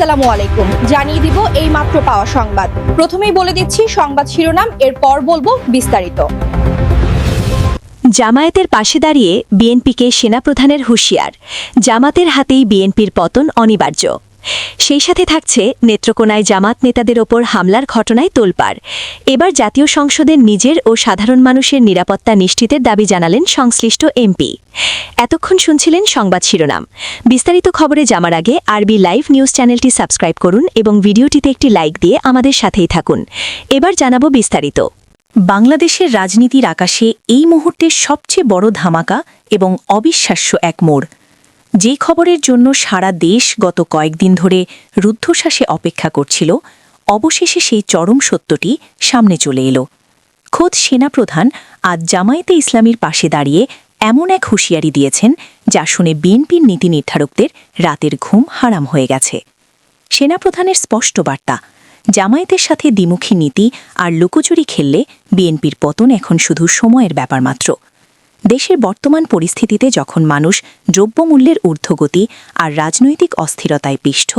আসসালামু আলাইকুম। জানিয়ে দিব এই মাত্র পাওয়া সংবাদ। প্রথমেই বলে দিচ্ছি সংবাদ শিরোনাম, এরপর বলবো বিস্তারিত। জামায়াতের পাশে দাঁড়িয়ে বিএনপিকে সেনাপ্রধানের হুঁশিয়ার, জামাতের হাতেই বিএনপির পতন অনিবার্য। সেই সাথে থাকছে নেত্রকোনায় জামাত নেতাদের ওপর হামলার ঘটনায় তোলপাড়। এবার জাতীয় সংসদের নিজের ও সাধারণ মানুষের নিরাপত্তা নিশ্চিতের দাবি জানালেন সংশ্লিষ্ট এমপি। এতক্ষণ শুনছিলেন সংবাদ শিরোনাম। বিস্তারিত খবরে যাওয়ার আগে আরবি লাইভ নিউজ চ্যানেলটি সাবস্ক্রাইব করুন এবং ভিডিওটিতে একটি লাইক দিয়ে আমাদের সাথেই থাকুন। এবার জানাবো বিস্তারিত। বাংলাদেশের রাজনীতির আকাশে এই মুহূর্তের সবচেয়ে বড় ধামাকা এবং অবিশ্বাস্য এক মোড়। যে খবরের জন্য সারা দেশ গত কয়েকদিন ধরে রুদ্ধশ্বাসে অপেক্ষা করছিল, অবশেষে সেই চরম সত্যটি সামনে চলে এলো। খোদ সেনাপ্রধান আজ জামায়াতে ইসলামীর পাশে দাঁড়িয়ে এমন এক হুঁশিয়ারি দিয়েছেন, যা শুনে বিএনপির নীতি নির্ধারকদের রাতের ঘুম হারাম হয়ে গেছে। সেনাপ্রধানের স্পষ্ট বার্তা, জামায়াতের সাথে দ্বিমুখী নীতি আর লুকোচুরি খেললে বিএনপির পতন এখন শুধু সময়ের ব্যাপার মাত্র। দেশের বর্তমান পরিস্থিতিতে যখন মানুষ দ্রব্যমূল্যের ঊর্ধ্বগতি আর রাজনৈতিক অস্থিরতায় পিষ্ট,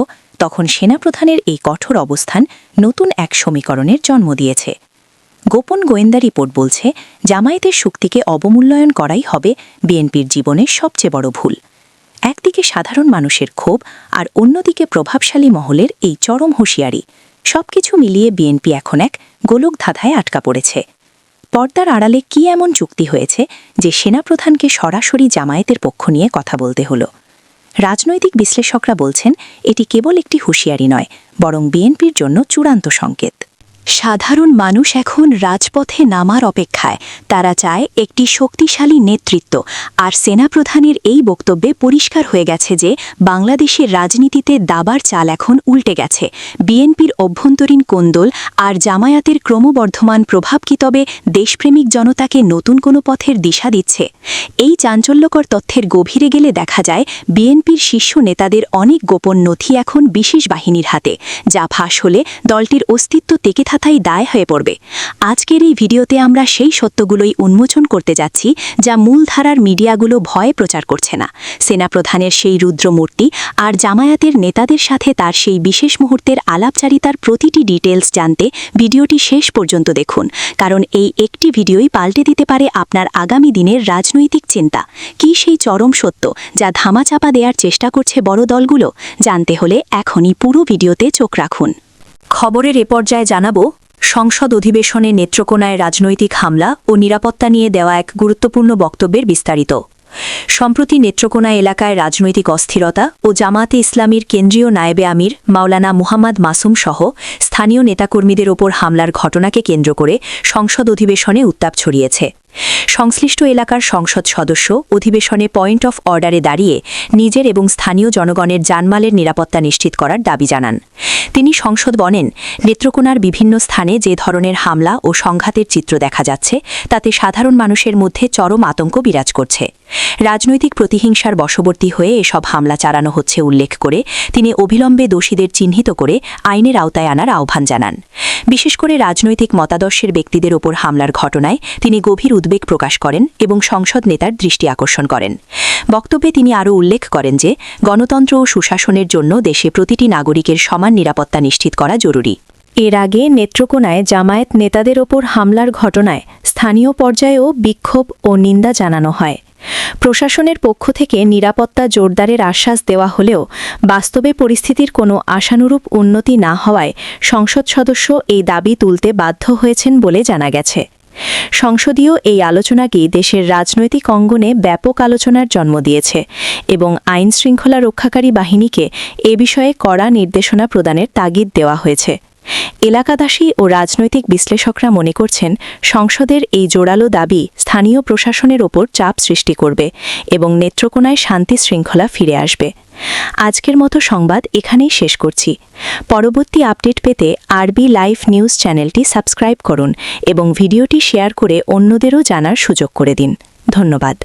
তখন সেনাপ্রধানের এই কঠোর অবস্থান নতুন এক সমীকরণের জন্ম দিয়েছে। গোপন গোয়েন্দা রিপোর্ট বলছে, জামায়াতের শক্তিকে অবমূল্যায়ন করাই হবে বিএনপির জীবনের সবচেয়ে বড় ভুল। একদিকে সাধারণ মানুষের ক্ষোভ আর অন্যদিকে প্রভাবশালী মহলের এই চরম হুঁশিয়ারি, সবকিছু মিলিয়ে বিএনপি এখন এক গোলকধাঁধায় আটকা পড়েছে। পর্দার আড়ালে কি এমন চুক্তি হয়েছে যে সেনাপ্রধানকে সরাসরি জামায়াতের পক্ষ নিয়ে কথা বলতে হলো? রাজনৈতিক বিশ্লেষকরা বলছেন, এটি কেবল একটি হুঁশিয়ারি নয়, বরং বিএনপির জন্য চূড়ান্ত সংকেত। সাধারণ মানুষ এখন রাজপথে নামার অপেক্ষায়। তারা চায় একটি শক্তিশালী নেতৃত্ব, আর সেনাপ্রধানের এই বক্তব্যে পরিষ্কার হয়ে গেছে যে বাংলাদেশের রাজনীতিতে দাবার চাল এখন উল্টে গেছে। বিএনপির অভ্যন্তরীণ কোন্দল আর জামায়াতের ক্রমবর্ধমান প্রভাব কি তবে দেশপ্রেমিক জনতাকে নতুন কোনো পথের দিশা দিচ্ছে? এই চাঞ্চল্যকর তথ্যের গভীরে গেলে দেখা যায়, বিএনপির শীর্ষ নেতাদের অনেক গোপন নথি এখন বিশেষ বাহিনীর হাতে, যা ফাঁস হলে দলটির অস্তিত্ব টেকে থাকাই দায় হয়ে পড়বে। আজকের এই ভিডিওতে আমরা সেই সত্যগুলোই উন্মোচন করতে যাচ্ছি, যা মূলধারার মিডিয়াগুলো ভয়ে প্রচার করছে না। সেনাপ্রধানের সেই রুদ্রমূর্তি আর জামায়াতের নেতাদের সাথে তার সেই বিশেষ মুহূর্তের আলাপচারিতার প্রতিটি ডিটেলস জানতে ভিডিওটি শেষ পর্যন্ত দেখুন, কারণ এই একটি ভিডিওই পাল্টে দিতে পারে আপনার আগামী দিনের রাজনৈতিক চিন্তা। কি সেই চরম সত্য যা ধামাচাপা দেওয়ার চেষ্টা করছে বড় দলগুলো? জানতে হলে এখনই পুরো ভিডিওতে চোখ রাখুন। খবরের এ পর্যায়ে জানাবো, সংসদ অধিবেশনে নেত্রকোনায় রাজনৈতিক হামলা ও নিরাপত্তা নিয়ে দেওয়া এক গুরুত্বপূর্ণ বক্তব্যের বিস্তারিত। সম্প্রতি নেত্রকোনা এলাকায় রাজনৈতিক অস্থিরতা ও জামাতে ইসলামীর কেন্দ্রীয় নায়েবে আমির মাওলানা মুহাম্মদ মাসুম সহ স্থানীয় নেতাকর্মীদের ওপর হামলার ঘটনাকে কেন্দ্র করে সংসদ অধিবেশনে উত্তাপ ছড়িয়েছে। সংশ্লিষ্ট এলাকার সংসদ সদস্য অধিবেশনে পয়েন্ট অফ অর্ডারে দাঁড়িয়ে নিজের এবং স্থানীয় জনগণের জানমালের নিরাপত্তা নিশ্চিত করার দাবি জানান। তিনি সংসদ বলেন, নেত্রকোনার বিভিন্ন স্থানে যে ধরনের হামলা ও সংঘাতের চিত্র দেখা যাচ্ছে, তাতে সাধারণ মানুষের মধ্যে চরম আতঙ্ক বিরাজ করছে। রাজনৈতিক প্রতিহিংসার বশবর্তী হয়ে এসব হামলা চালানো হচ্ছে উল্লেখ করে তিনি অবিলম্বে দোষীদের চিহ্নিত করে আইনের আওতায় আনার আহ্বান জানান। বিশেষ করে রাজনৈতিক মতাদর্শের ব্যক্তিদের ওপর হামলার ঘটনায় তিনি গভীর উদ্বেগ প্রকাশ করেন এবং সংসদ নেতার দৃষ্টি আকর্ষণ করেন। বক্তব্যে তিনি আরও উল্লেখ করেন যে গণতন্ত্র ও সুশাসনের জন্য দেশে প্রতিটি নাগরিকের সমান নিরাপত্তা নিশ্চিত করা জরুরি। এর আগে নেত্রকোনায় জামায়াত নেতাদের ওপর হামলার ঘটনায় স্থানীয় পর্যায়েও বিক্ষোভ ও নিন্দা জানানো হয়। প্রশাসনের পক্ষ থেকে নিরাপত্তা জোরদারের আশ্বাস দেওয়া হলেও বাস্তবে পরিস্থিতির কোনো আশানুরূপ উন্নতি না হওয়ায় সংসদ সদস্য এই দাবি তুলতে বাধ্য হয়েছেন বলে জানা গেছে। সংসদীয় এই আলোচনাটি দেশের রাজনৈতিক অঙ্গনে ব্যাপক আলোচনার জন্ম দিয়েছে এবং আইন শৃঙ্খলা রক্ষাকারী বাহিনীকে এ বিষয়ে কড়া নির্দেশনা প্রদানের তাগিদ দেওয়া হয়েছে। এলাকাবাসী ও রাজনৈতিক বিশ্লেষকরা মনে করছেন, সংসদের এই জোরালো দাবি স্থানীয় প্রশাসনের ওপর চাপ সৃষ্টি করবে এবং নেত্রকোনায় শান্তি শৃঙ্খলা ফিরে আসবে। আজকের মতো সংবাদ এখানেই শেষ করছি। পরবর্তী আপডেট পেতে আরবি লাইভ নিউজ চ্যানেলটি সাবস্ক্রাইব করুন এবং ভিডিওটি শেয়ার করে অন্যদেরও জানার সুযোগ করে দিন। ধন্যবাদ।